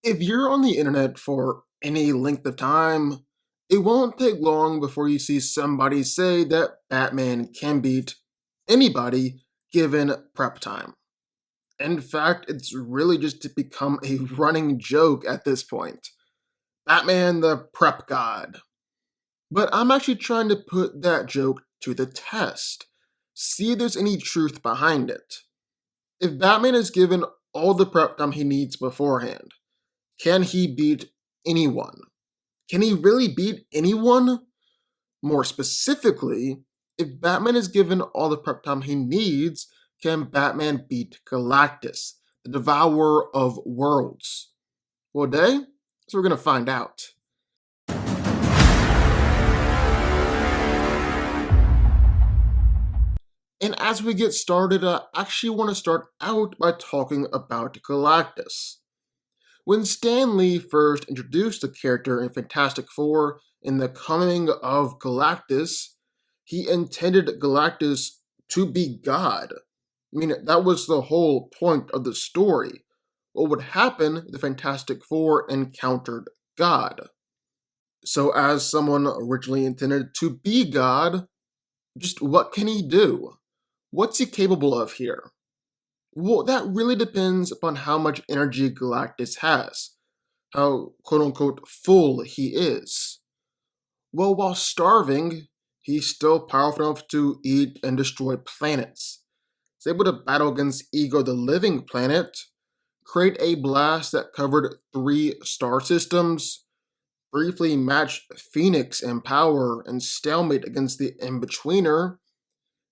If you're on the internet for any length of time, it won't take long before you see somebody say that Batman can beat anybody given prep time. In fact, it's really just become a running joke at this point. Batman the prep god. But I'm actually trying to put that joke to the test. See if there's any truth behind it. If Batman is given all the prep time he needs beforehand, can he beat anyone? Can he really beat anyone? More specifically, if Batman is given all the prep time he needs, can Batman beat Galactus, the Devourer of Worlds? Well, today, so we're going to find out. And as we get started, I actually want to start out by talking about Galactus. When Stan Lee first introduced the character in Fantastic Four in The Coming of Galactus, he intended Galactus to be God. I mean, that was the whole point of the story. What would happen if the Fantastic Four encountered God? So, as someone originally intended to be God, just what can he do? What's he capable of here? Well, that really depends upon how much energy Galactus has, how quote unquote full he is. Well, while starving, he's still powerful enough to eat and destroy planets. He's able to battle against Ego the Living Planet, create a blast that covered 3 star systems, briefly match Phoenix in power and stalemate against the In-Betweener,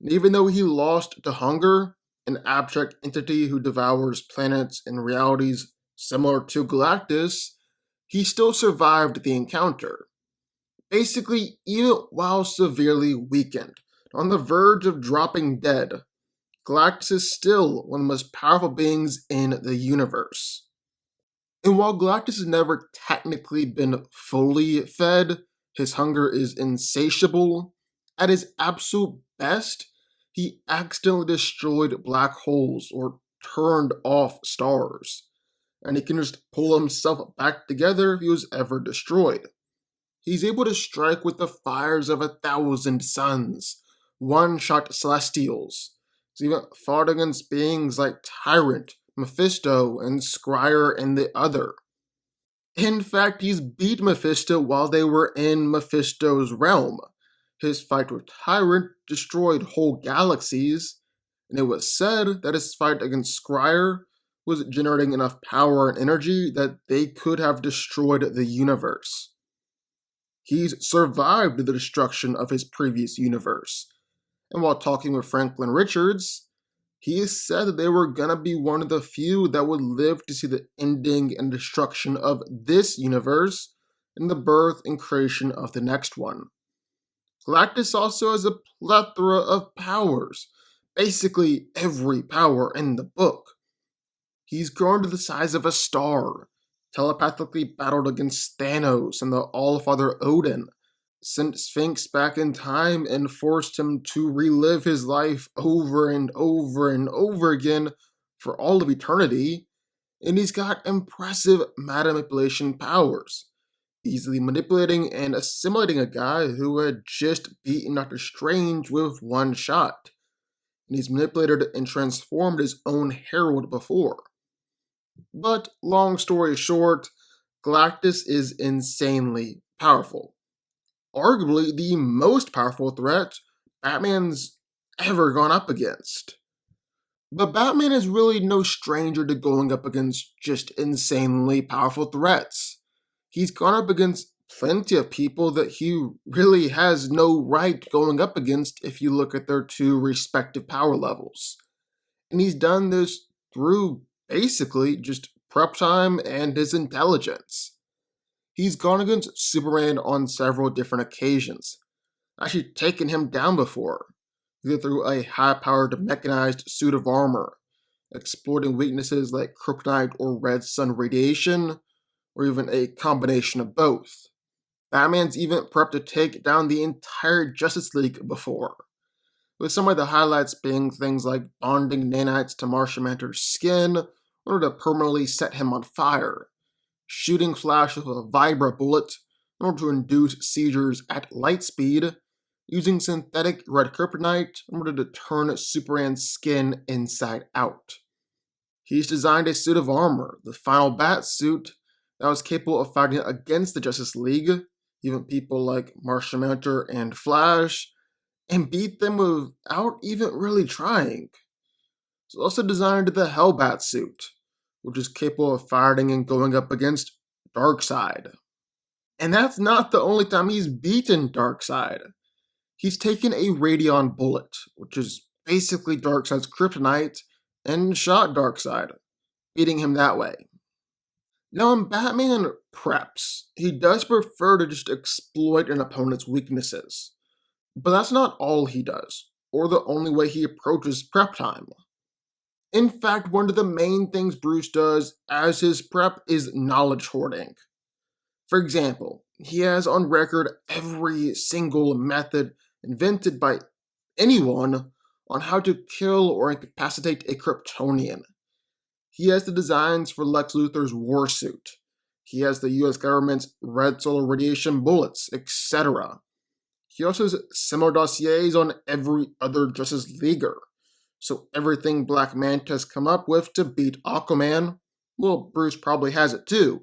and even though he lost to hunger, an abstract entity who devours planets and realities similar to Galactus, he still survived the encounter. Basically, even while severely weakened, on the verge of dropping dead, Galactus is still one of the most powerful beings in the universe. And while Galactus has never technically been fully fed, his hunger is insatiable, at his absolute best, he accidentally destroyed black holes or turned off stars, and he can just pull himself back together if he was ever destroyed. He's able to strike with the fires of 1,000 suns, one-shot celestials. He's even fought against beings like Tyrant, Mephisto, and Scryer and the other. In fact, he's beat Mephisto while they were in Mephisto's realm. His fight with Tyrant destroyed whole galaxies, and it was said that his fight against Scryer was generating enough power and energy that they could have destroyed the universe. He's survived the destruction of his previous universe, and while talking with Franklin Richards, he said that they were gonna be one of the few that would live to see the ending and destruction of this universe and the birth and creation of the next one. Galactus also has a plethora of powers, basically every power in the book. He's grown to the size of a star, telepathically battled against Thanos and the Allfather Odin, sent Sphinx back in time and forced him to relive his life over and over and over again for all of eternity, and he's got impressive matter manipulation powers, easily manipulating and assimilating a guy who had just beaten Doctor Strange with one shot, and he's manipulated and transformed his own herald before. But long story short, Galactus is insanely powerful. Arguably the most powerful threat Batman's ever gone up against. But Batman is really no stranger to going up against just insanely powerful threats. He's gone up against plenty of people that he really has no right going up against if you look at their 2 respective power levels. And he's done this through basically just prep time and his intelligence. He's gone against Superman on several different occasions, actually taken him down before, either through a high-powered mechanized suit of armor, exploiting weaknesses like kryptonite or red sun radiation, or even a combination of both. Batman's even prepped to take down the entire Justice League before, with some of the highlights being things like bonding nanites to Martian Manhunter's skin in order to permanently set him on fire, shooting Flash with a Vibra bullet in order to induce seizures at light speed, using synthetic red kryptonite in order to turn Superman's skin inside out. He's designed a suit of armor, the final Bat suit, that was capable of fighting against the Justice League, even people like Martian Manhunter and Flash, and beat them without even really trying. He's also designed the Hellbat suit, which is capable of fighting and going up against Darkseid. And that's not the only time he's beaten Darkseid. He's taken a Radion bullet, which is basically Darkseid's kryptonite, and shot Darkseid, beating him that way. Now, when Batman preps, he does prefer to just exploit an opponent's weaknesses. But that's not all he does, or the only way he approaches prep time. In fact, one of the main things Bruce does as his prep is knowledge hoarding. For example, he has on record every single method invented by anyone on how to kill or incapacitate a Kryptonian. He has the designs for Lex Luthor's war suit. He has the US government's red solar radiation bullets, etc. He also has similar dossiers on every other Justice Leaguer. So everything Black Manta's come up with to beat Aquaman, well, Bruce probably has it too.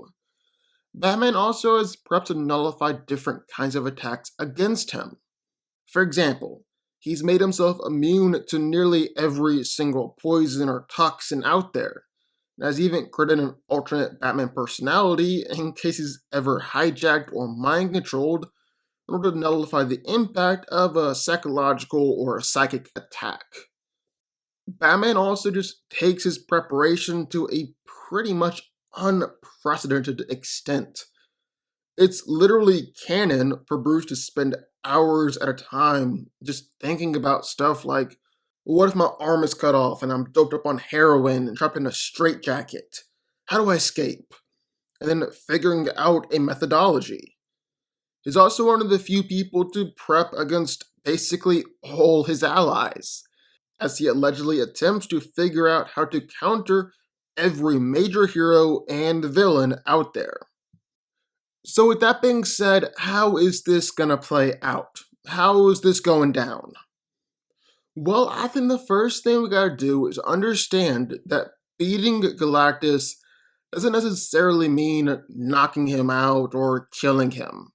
Batman also has prepped to nullify different kinds of attacks against him. For example, he's made himself immune to nearly every single poison or toxin out there, and has even created an alternate Batman personality in case he's ever hijacked or mind controlled in order to nullify the impact of a psychological or a psychic attack. Batman also just takes his preparation to a pretty much unprecedented extent. It's literally canon for Bruce to spend hours at a time just thinking about stuff like, what if my arm is cut off and I'm doped up on heroin and trapped in a straitjacket? How do I escape? And then figuring out a methodology. He's also one of the few people to prep against basically all his allies, as he allegedly attempts to figure out how to counter every major hero and villain out there. So with that being said, how is this gonna play out? How is this going down? Well, I think the first thing we gotta do is understand that beating Galactus doesn't necessarily mean knocking him out or killing him.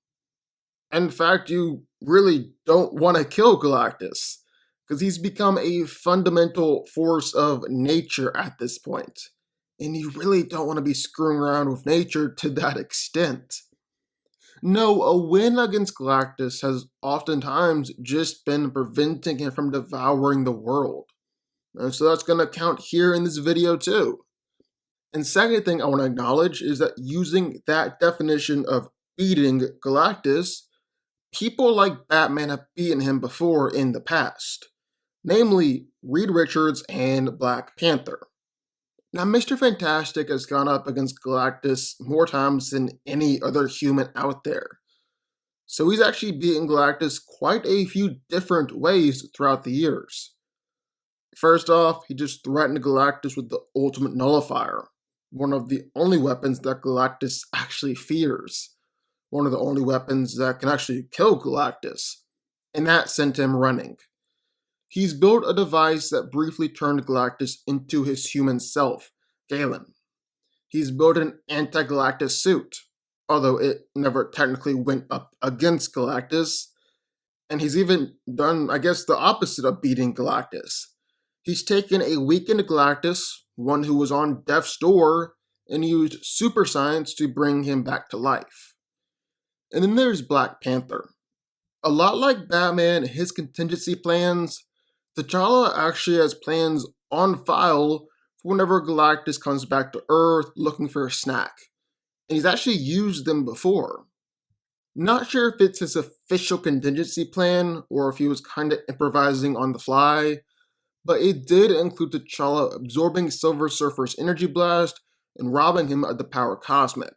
In fact, you really don't want to kill Galactus, because he's become a fundamental force of nature at this point, and you really don't want to be screwing around with nature to that extent. No, a win against Galactus has oftentimes just been preventing him from devouring the world. And so that's going to count here in this video too. And second thing I want to acknowledge is that using that definition of beating Galactus, people like Batman have beaten him before in the past, namely Reed Richards and Black Panther. Now, Mr. Fantastic has gone up against Galactus more times than any other human out there. So he's actually beaten Galactus quite a few different ways throughout the years. First off, he just threatened Galactus with the Ultimate Nullifier, one of the only weapons that Galactus actually fears. One of the only weapons that can actually kill Galactus, and that sent him running. He's built a device that briefly turned Galactus into his human self, Galen. He's built an anti-Galactus suit, although it never technically went up against Galactus, and he's even done, I guess, the opposite of beating Galactus. He's taken a weakened Galactus, one who was on death's door, and used super science to bring him back to life. And then there's Black Panther. A lot like Batman and his contingency plans, T'Challa actually has plans on file for whenever Galactus comes back to Earth looking for a snack. And he's actually used them before. Not sure if it's his official contingency plan or if he was kind of improvising on the fly, but it did include T'Challa absorbing Silver Surfer's energy blast and robbing him of the power cosmic.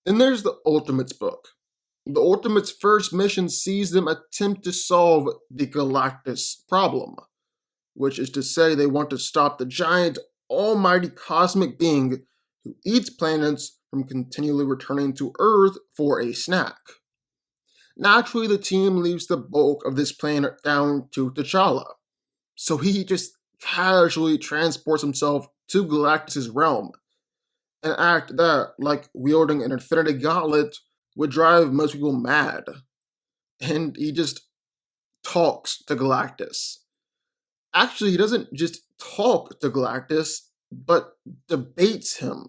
Then there's the Ultimates book. The Ultimates' first mission sees them attempt to solve the Galactus problem, which is to say they want to stop the giant, almighty cosmic being who eats planets from continually returning to Earth for a snack. Naturally, the team leaves the bulk of this plan down to T'Challa, so he just casually transports himself to Galactus' realm, an act that, like wielding an infinity gauntlet, would drive most people mad. And he just talks to Galactus. Actually, he doesn't just talk to Galactus, but debates him,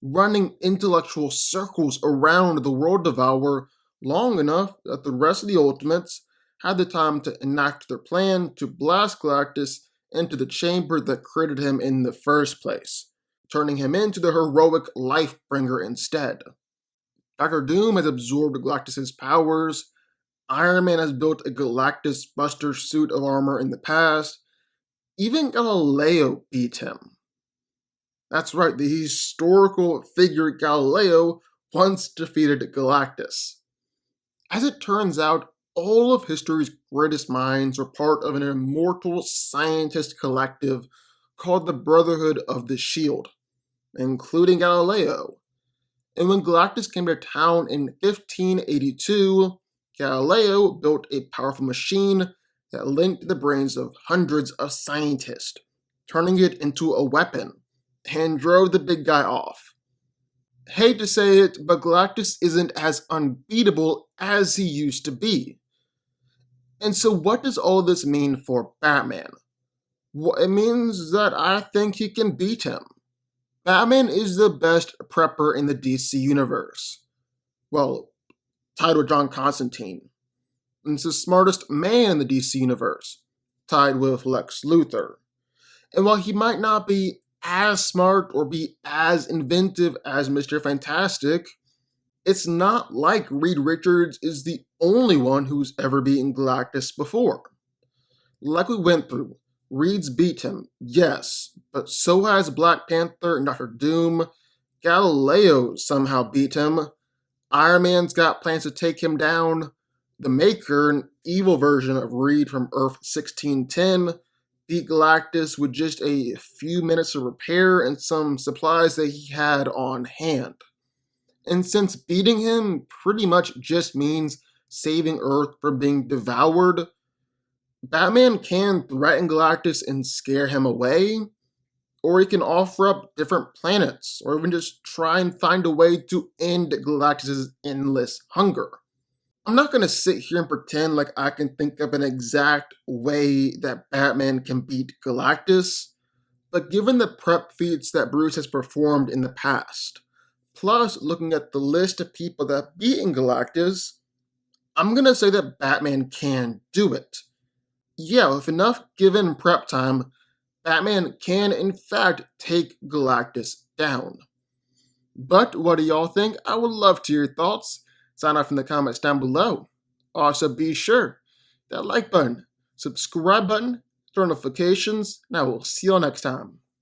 running intellectual circles around the World Devourer long enough that the rest of the Ultimates had the time to enact their plan to blast Galactus into the chamber that created him in the first place, turning him into the heroic Lifebringer instead. Doctor Doom has absorbed Galactus' powers, Iron Man has built a Galactus Buster suit of armor in the past, even Galileo beat him. That's right, the historical figure Galileo once defeated Galactus. As it turns out, all of history's greatest minds were part of an immortal scientist collective called the Brotherhood of the Shield, including Galileo. And when Galactus came to town in 1582, Galileo built a powerful machine that linked the brains of hundreds of scientists, turning it into a weapon, and drove the big guy off. Hate to say it, but Galactus isn't as unbeatable as he used to be. And so what does all this mean for Batman? Well, it means that I think he can beat him. Batman is the best prepper in the DC universe. Well, tied with John Constantine. And he's the smartest man in the DC universe, tied with Lex Luthor. And while he might not be as smart or be as inventive as Mr. Fantastic, it's not like Reed Richards is the only one who's ever beaten Galactus before. Like we went through, Reed's beat him, yes, but so has Black Panther and Doctor Doom. Galileo somehow beat him. Iron Man's got plans to take him down. The Maker, an evil version of Reed from Earth 1610, beat Galactus with just a few minutes of repair and some supplies that he had on hand. And since beating him pretty much just means saving Earth from being devoured, Batman can threaten Galactus and scare him away, or he can offer up different planets, or even just try and find a way to end Galactus' endless hunger. I'm not going to sit here and pretend like I can think of an exact way that Batman can beat Galactus, but given the prep feats that Bruce has performed in the past, plus looking at the list of people that have beaten Galactus, I'm going to say that Batman can do it. Yeah, with enough given prep time, Batman can in fact take Galactus down. But what do y'all think? I would love to hear your thoughts. Sign off in the comments down below. Also be sure that like button, subscribe button, turn notifications, and I will see y'all next time.